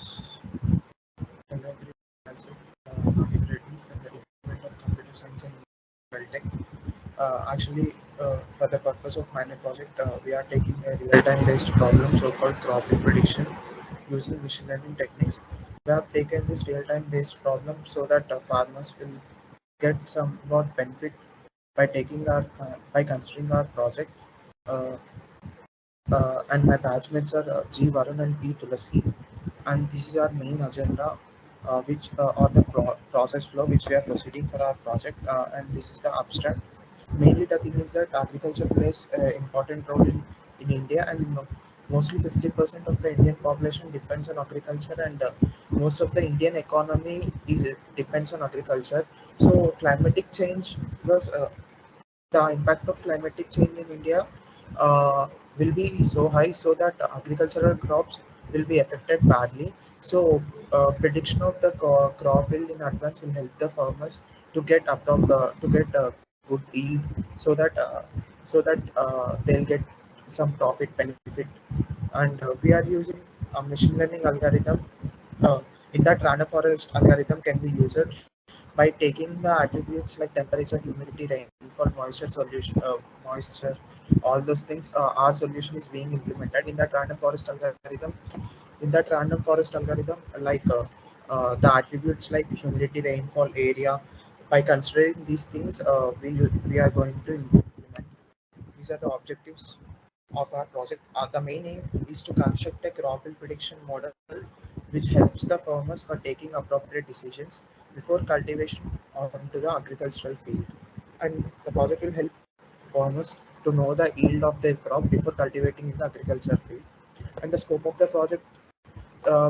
Yes, and I agree myself. I'm ready from the Department of Computer Science and Tech. Actually, for the purpose of minor project, we are taking a real-time based problem, so-called crop prediction, using machine learning techniques. We have taken this real-time based problem so that farmers will get somewhat benefit by taking our by considering our project. Uh, and my batchmates are G. Varun and P. Tulasi, and this is our main agenda, which or the process flow which we are proceeding for our project, and this is the abstract. Mainly, the thing is that agriculture plays an important role in India, and mostly 50% of the Indian population depends on agriculture, and most of the Indian economy is depends on agriculture. So, climatic change was the impact of climatic change in India uh, will be so high so that agricultural crops will be affected badly. So, prediction of the crop yield in advance will help the farmers to get to get a good yield, so that they'll get some profit benefit. And we are using a machine learning algorithm. Uh, in that random forest algorithm can be used by taking the attributes like temperature, humidity, rainfall, moisture, solution, moisture, all those things. Our solution is being implemented in that random forest algorithm. In that random forest algorithm, the attributes like humidity, rainfall, area. By considering these things, we are going to implement. These are the objectives of our project. The main aim is to construct a crop yield prediction model which helps the farmers for taking appropriate decisions before cultivation onto the agricultural field. And the project will help farmers to know the yield of their crop before cultivating in the agriculture field. And the scope of the project,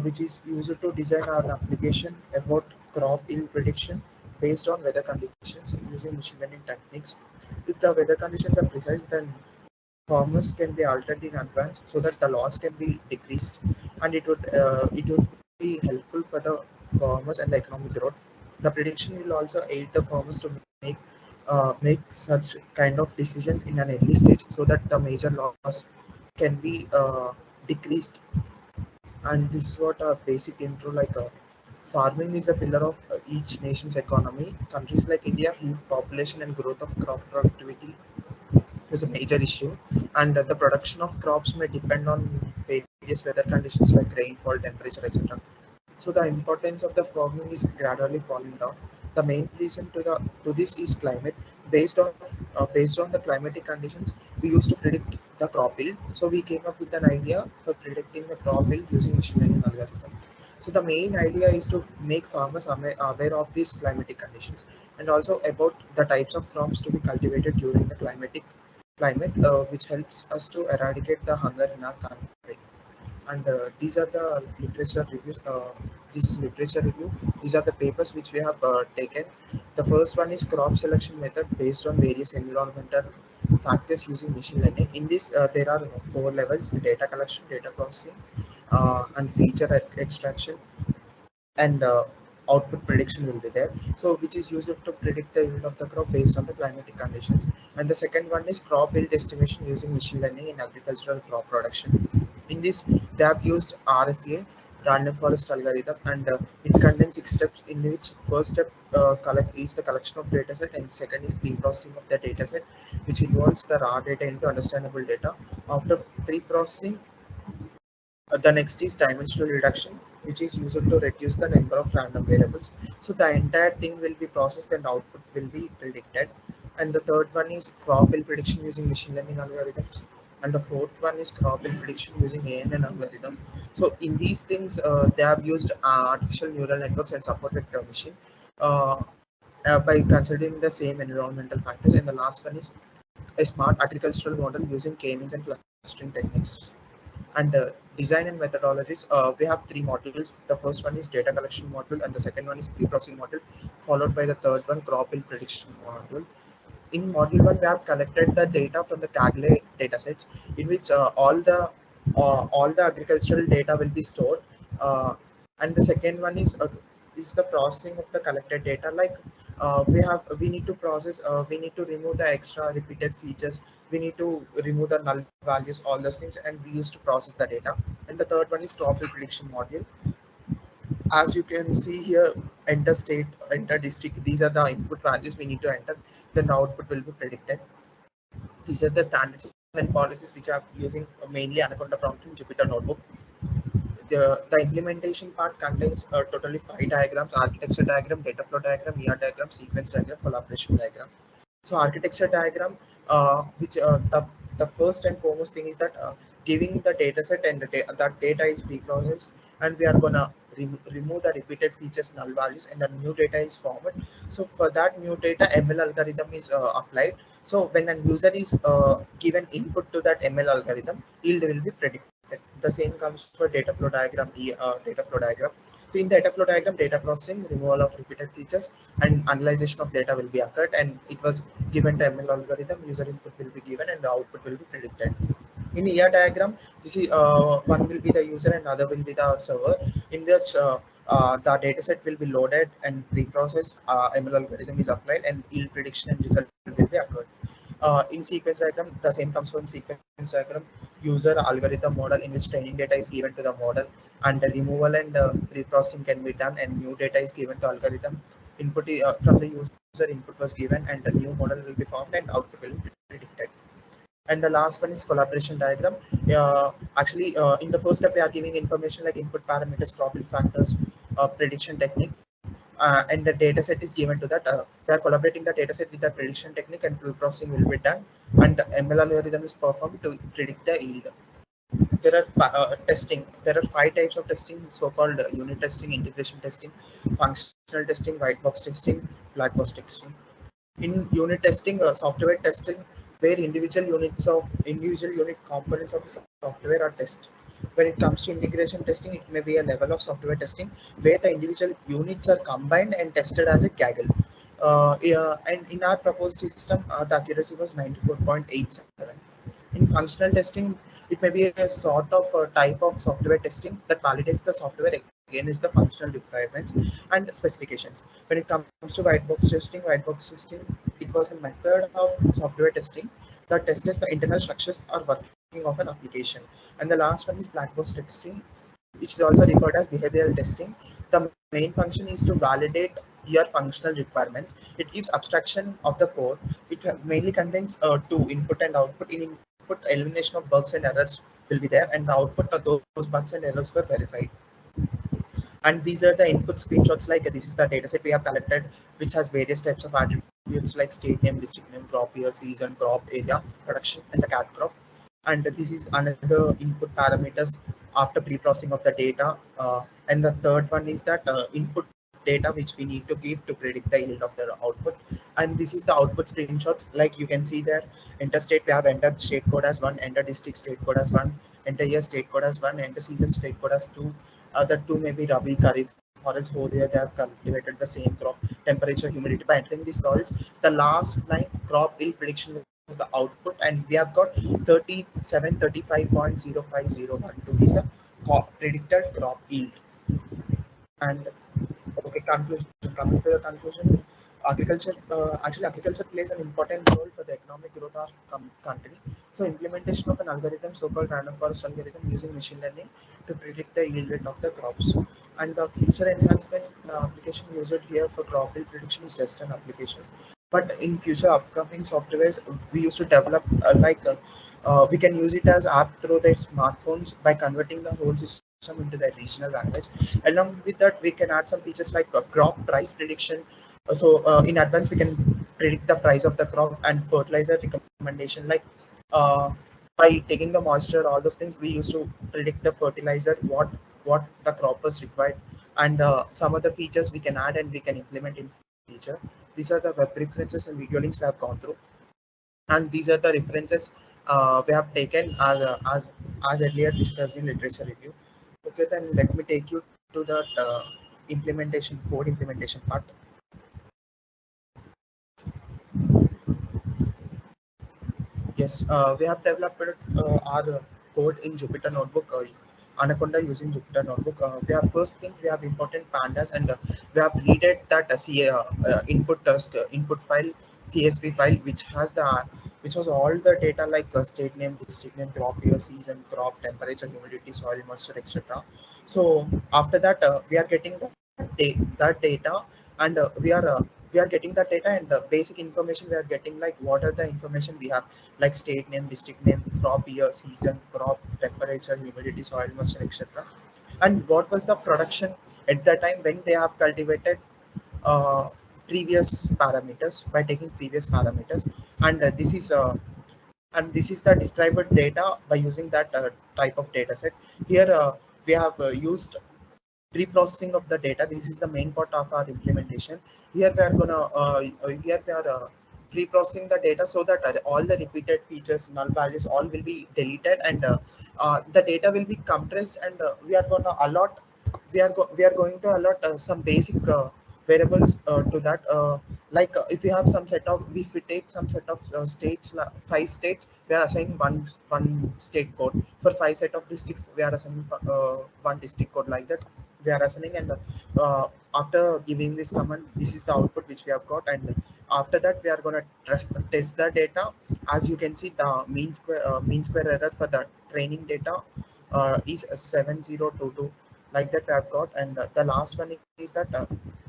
which is used to design our application about crop yield prediction based on weather conditions using machine learning techniques. If the weather conditions are precise, then farmers can be altered in advance so that the loss can be decreased, and it would be helpful for the farmers and the economic growth. The prediction will also aid the farmers to make such kind of decisions in an early stage so that the major loss can be decreased. And this is what a basic intro farming is a pillar of each nation's economy. Countries like India, huge population and growth of crop productivity is a major issue, and the production of crops may depend on various weather conditions like rainfall, temperature, etc. So the importance of the farming is gradually falling down. The main reason to this is climate. Based on the climatic conditions, we used to predict the crop yield. So we came up with an idea for predicting the crop yield using machine learning algorithm. So the main idea is to make farmers aware of these climatic conditions, and also about the types of crops to be cultivated during the climate, which helps us to eradicate the hunger in our country. And these are the literature reviews. This is literature review. These are the papers which we have taken. The first one is crop selection method based on various environmental factors using machine learning. In this, there are four levels: data collection, data processing, and feature extraction, and output prediction will be there, so which is used to predict the yield of the crop based on the climatic conditions. And the second one is crop yield estimation using machine learning in agricultural crop production. In this, they have used RFA, random forest algorithm, and it contains 6 steps, in which first step is the collection of data set, and second is pre-processing of the data set, which involves the raw data into understandable data. After pre-processing, the next is dimensional reduction, which is used to reduce the number of random variables. So the entire thing will be processed and output will be predicted. And the third one is crop yield prediction using machine learning algorithms. And the fourth one is crop yield prediction using ANN algorithm. So in these things, they have used artificial neural networks and support vector machine uh, by considering the same environmental factors. And the last one is a smart agricultural model using k-means and clustering techniques. And design and methodologies, we have three modules. The first one is data collection module, and the second one is pre-processing module, followed by the third one, crop yield prediction module. In module one, we have collected the data from the Kaggle datasets, in which all the agricultural data will be stored. Uh, and the second one is the processing of the collected data. We need to process. We need to remove the extra repeated features. We need to remove the null values, all those things, and we used to process the data. And the third one is crop yield prediction module. As you can see here, enter state, enter district. These are the input values we need to enter. Then the output will be predicted. These are the standards and policies which are using mainly Anaconda prompt in Jupyter Notebook. The implementation part contains totally 5 diagrams: architecture diagram, data flow diagram, ER diagram, sequence diagram, collaboration diagram. So architecture diagram, which the first and foremost thing is that giving the data set and that data is pre-processed, and we are gonna remove the repeated features, null values, and the new data is formed. So for that new data, ML algorithm is applied. So when a user is given input to that ML algorithm, yield will be predicted. The same comes for data flow diagram, the data flow diagram. So in data flow diagram, data processing, removal of repeated features, and analyzation of data will be occurred, and it was given to ML algorithm. User input will be given, and the output will be predicted. In ER diagram, this is one will be the user and other will be the server. In which the data set will be loaded and reprocessed. ML algorithm is applied, and yield prediction and result will be occurred. In sequence diagram, the same comes from sequence diagram. User algorithm model in which training data is given to the model, and the removal and reprocessing can be done, and new data is given to algorithm. From the user, input was given, and the new model will be formed, and output will be predicted. And the last one is collaboration diagram. In the first step, we are giving information like input parameters, probability factors, prediction technique, and the data set is given to that. We are collaborating the data set with the prediction technique, and pre-processing will be done, and the ML algorithm is performed to predict the yield. There are testing. There are 5 types of testing: so-called unit testing, integration testing, functional testing, white box testing, black box testing. In unit testing, software testing, where individual unit components of software are tested. When it comes to integration testing, it may be a level of software testing where the individual units are combined and tested as a gaggle. Yeah, and in our proposed system, the accuracy was 94.87. In functional testing, it may be a sort of a type of software testing that validates the software against the functional requirements and specifications. When it comes to white box testing, it was a method of software testing that tests the internal structures or working of an application. And the last one is black box testing, which is also referred as behavioral testing. The main function is to validate your functional requirements. It gives abstraction of the code. It mainly contains two: input and output. In input, elimination of bugs and errors will be there, and the output of those bugs and errors were verified. And these are the input screenshots. Like this is the dataset we have collected, which has various types of attributes like state name, district name, crop year, season, crop area, production, and the cat crop. And this is another input parameters after pre-processing of the data. And the third one is that input data which we need to give to predict the yield of the output. And this is the output screenshots. Like you can see there, enter state, we have entered state code as 1, enter district state code as 1, enter year state code as 1, enter season state code as 2. The two may be Rabi, Kharif, or else whole year they have cultivated the same crop. Temperature, humidity. By entering these solids, the last line crop yield prediction is the output, and we have got 3735.05012 is the predicted crop yield. And okay, conclusion. Coming to the conclusion, agriculture plays an important role for the economic growth of country. So implementation of an algorithm, so-called random forest algorithm, using machine learning to predict the yield rate of the crops. And the future enhancements, the application used here for crop yield prediction is just an application. But in future upcoming softwares, we used to develop we can use it as app through the smartphones by converting the whole system into the regional language. Along with that, we can add some features like crop price prediction. In advance, we can predict the price of the crop, and fertilizer recommendation. Like uh, by taking the moisture, all those things, we used to predict the fertilizer, what the crop was required, and some other features we can add and we can implement in future. These are the web references and video links we have gone through, and these are the references we have taken as earlier discussed in literature review. Okay, then let me take you to the code implementation part. Yes, we have developed our code in Jupyter Notebook, Anaconda using Jupyter Notebook. We have first thing, we have important pandas, and we have readed that input file, CSV file, which has the which was all the data like state name, district name, crop year, season, crop, temperature, humidity, soil moisture, etc. So after that, we are getting that data, and we are getting that data, and the basic information we are getting, like what are the information we have, like state name, district name, crop year, season, crop, temperature, humidity, soil moisture, etc. And what was the production at the time when they have cultivated uh, previous parameters, by taking previous parameters. And this is the described data by using that type of data set. Here we have used pre-processing of the data. This is the main part of our implementation. Here we are gonna here we are pre-processing the data so that all the repeated features, null values, all will be deleted, and the data will be compressed, and we are gonna allot we are going to allot some basic variables to that, if we have some set of, if we take some set of states, 5 states, we are assigning one state code. For 5 set of districts, we are assigning one district code, like that we are assigning. And after giving this command, this is the output which we have got. And after that, we are going to test the data. As you can see, the mean square error for the training data is 7022, like that we have got. And the last one is that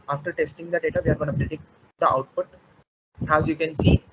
after testing the data, we are going to predict the output. As you can see,